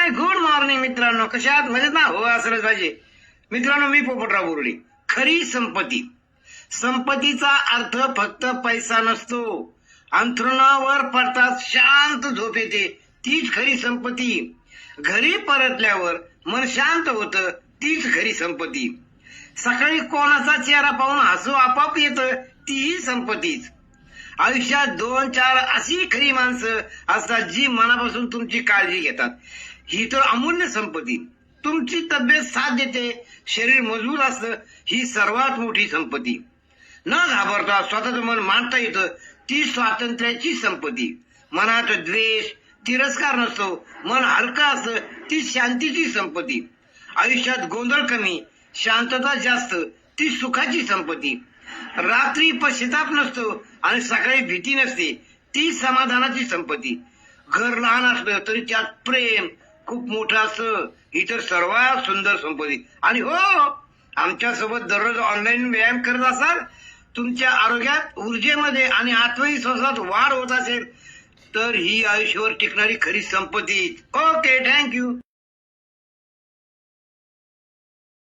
Good morning मित्रांनो, कशा आहात? मजेत ना? हो, असलंच पाहिजे. मित्रांनो, मी पोपटराव बोर्डे. खरी संपत्ती. संपत्तीचा अर्थ फक्त पैसा नसतो. अंथरुणावर पडताच शांत झोप येते, तीच खरी संपत्ती. घरी परतल्यावर मन शांत होतं, तीच खरी संपत्ती. सकाळी कोणाचा चेहरा पाहून हसू आपाप येतं, तीही संपत्तीच. आयुष्यात 2-4 अशी खरी माणसं असतात जी मनापासून तुमची काळजी घेतात. ही तर अमूल्य संपत्ती. तुमची तब्येत साथ देते, शरीर मजबूत असतं, ही सर्वात मोठी संपत्ती. न घाबरता स्वतःचं मन मांडता येतं, ती स्वातंत्र्याची संपत्ती. मनात द्वेष, तिरस्कार नसतो, मन हलका असतं, ती शांतीची संपत्ती. आयुष्यात गोंधळ कमी, शांतता जास्त, ती सुखाची संपत्ती. रात्री पश्चाताप नसतो आणि सकाळी भीती नसते, ती समाधानाची संपत्ती. घर लहान असलं तरी त्यात प्रेम खूप मोठं असतं, ही तर सर्वात सुंदर संपत्ती. आणि हो, आमच्या सोबत दररोज ऑनलाईन व्यायाम करत असाल, तुमच्या आरोग्यात, ऊर्जेमध्ये आणि आत्मविश्वासात वाढ होत असेल, तर ही आयुष्यावर टिकणारी खरी संपत्ती. Okay, thank you.